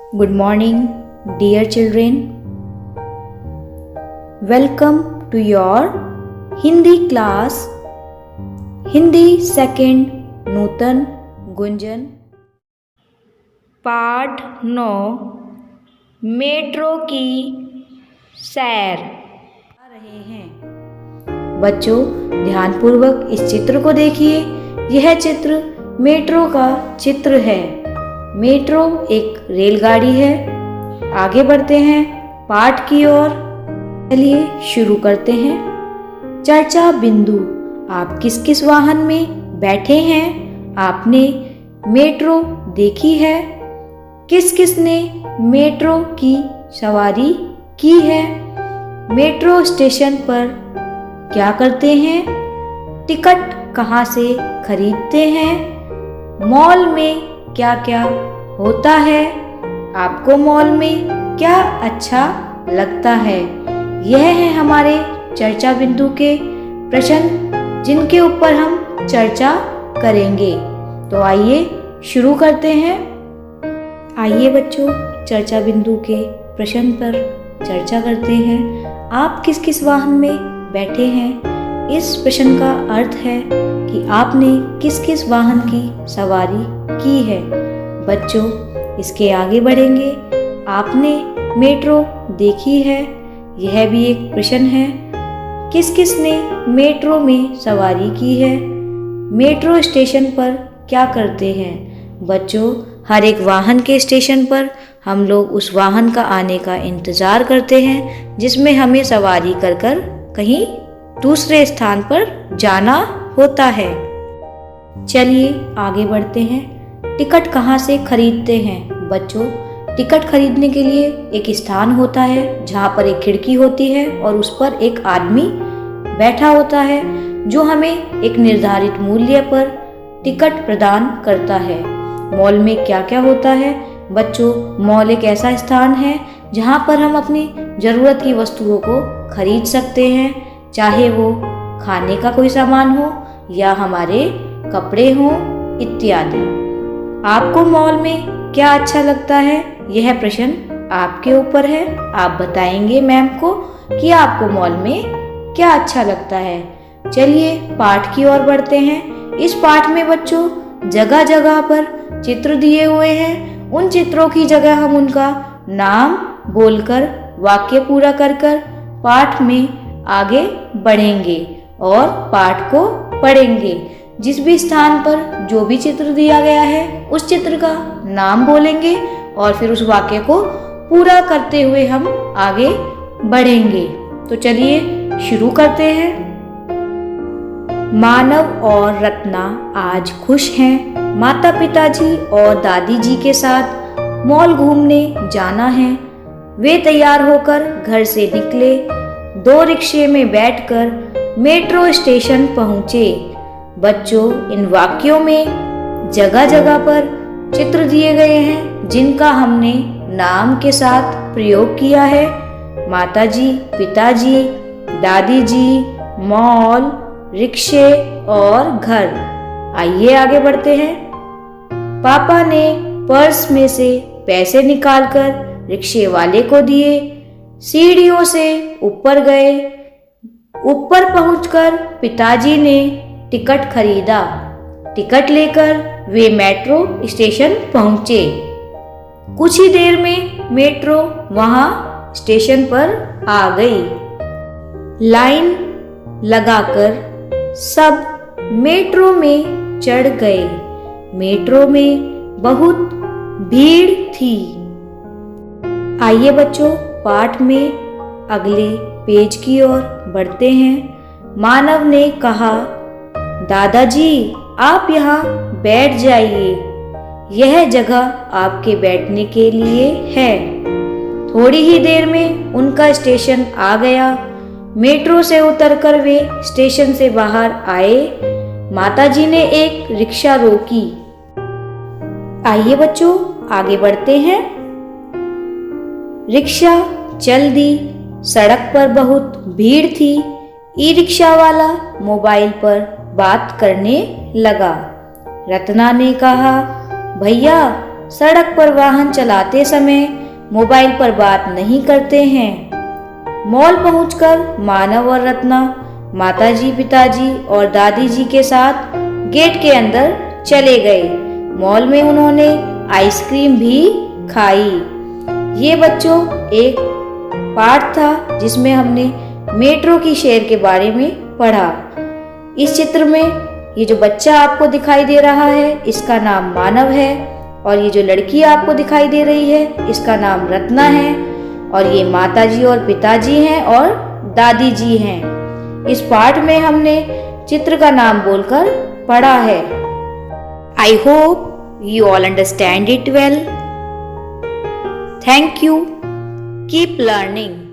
Good morning, dear children. Welcome to your Hindi class. Hindi second Nutan Gunjan पाठ 9 metro की सैर आ रहे हैं। बच्चों ध्यानपूर्वक इस चित्र को देखिए। यह चित्र मेट्रो का चित्र है। मेट्रो एक रेलगाड़ी है। आगे बढ़ते हैं पाठ की ओर। चलिए शुरू करते हैं। चर्चा बिंदु, आप किस किस वाहन में बैठे हैं? आपने मेट्रो देखी है? किस किस ने मेट्रो की सवारी की है? मेट्रो स्टेशन पर क्या करते हैं? टिकट कहाँ से खरीदते हैं? मॉल में क्या क्या होता है? आपको मॉल में क्या अच्छा लगता है? यह है हमारे चर्चा बिंदु के प्रश्न जिनके ऊपर हम चर्चा करेंगे। तो आइए शुरू करते हैं। आइए बच्चों चर्चा बिंदु के प्रश्न पर चर्चा करते हैं। आप किस किस वाहन में बैठे हैं? इस प्रश्न का अर्थ है कि आपने किस किस वाहन की सवारी की है। बच्चों इसके आगे बढ़ेंगे। आपने मेट्रो देखी है? यह भी एक प्रश्न है। किस किस ने मेट्रो में सवारी की है? मेट्रो स्टेशन पर क्या करते हैं? बच्चों हर एक वाहन के स्टेशन पर हम लोग उस वाहन का आने का इंतज़ार करते हैं जिसमें हमें सवारी कर कर कहीं दूसरे स्थान पर जाना होता है। चलिए आगे बढ़ते हैं। टिकट कहाँ से खरीदते हैं? बच्चों टिकट खरीदने के लिए एक स्थान होता है जहाँ पर एक खिड़की होती है और उस पर एक आदमी बैठा होता है जो हमें एक निर्धारित मूल्य पर टिकट प्रदान करता है। मॉल में क्या क्या होता है? बच्चों मॉल एक ऐसा स्थान है जहाँ पर हम अपनी ज़रूरत की वस्तुओं को खरीद सकते हैं, चाहे वो खाने का कोई सामान हो या हमारे कपड़े हों इत्यादि। आपको मॉल में क्या अच्छा लगता है? यह प्रश्न आपके ऊपर है। आप बताएंगे मैम को कि आपको मॉल में क्या अच्छा लगता है। चलिए पाठ की ओर बढ़ते हैं। इस पाठ में बच्चों जगह जगह पर चित्र दिए हुए हैं। उन चित्रों की जगह हम उनका नाम बोलकर वाक्य पूरा कर कर पाठ में आगे बढ़ेंगे और पाठ को पढ़ेंगे। जिस भी स्थान पर जो भी चित्र दिया गया है उस चित्र का नाम बोलेंगे और फिर उस वाक्य को पूरा करते हुए हम आगे बढ़ेंगे। तो चलिए शुरू करते हैं। मानव और रत्ना आज खुश हैं। माता पिताजी और दादी जी के साथ मॉल घूमने जाना है। वे तैयार होकर घर से निकले। 2 रिक्शे में बैठकर मेट्रो स्टेशन पहुँचे। बच्चों इन वाक्यों में जगह जगह पर चित्र दिए गए हैं जिनका हमने नाम के साथ प्रयोग किया है। माताजी, पिताजी, दादी जी, मॉल, रिक्शे और घर। आइए आगे बढ़ते हैं। पापा ने पर्स में से पैसे निकालकर रिक्शे वाले को दिए। सीढ़ियों से ऊपर गए। ऊपर पहुंचकर पिताजी ने टिकट खरीदा। टिकट लेकर वे मेट्रो स्टेशन पहुंचे। कुछ ही देर में मेट्रो वहां स्टेशन पर आ गई। लाइन लगाकर सब मेट्रो में चढ़ गए। मेट्रो में बहुत भीड़ थी। आइए बच्चों पाठ में अगले पेज की ओर बढ़ते हैं। मानव ने कहा, दादाजी आप यहाँ बैठ जाइए। यह जगह आपके बैठने के लिए है। थोड़ी ही देर में उनका स्टेशन आ गया। मेट्रो से उतरकर वे स्टेशन से बाहर आए। माताजी ने एक रिक्शा रोकी। आइए बच्चों आगे बढ़ते हैं। रिक्शा चल दी। सड़क पर बहुत भीड़ थी। ई रिक्शा वाला मोबाइल पर बात करने लगा। रत्ना ने कहा, भैया सड़क पर वाहन चलाते समय मोबाइल पर बात नहीं करते हैं। मॉल पहुंचकर मानव और रत्ना माताजी, पिताजी और दादी जी के साथ गेट के अंदर चले गए। मॉल में उन्होंने आइसक्रीम भी खाई। ये बच्चों एक पाठ था जिसमें हमने मेट्रो की शहर के बारे में पढ़ा। इस चित्र में ये जो बच्चा आपको दिखाई दे रहा है इसका नाम मानव है, और ये जो लड़की आपको दिखाई दे रही है इसका नाम रत्ना है, और ये माताजी और पिताजी हैं और दादी जी हैं। इस पाठ में हमने चित्र का नाम बोलकर पढ़ा है। I hope you all understand it well. Thank you. Keep learning.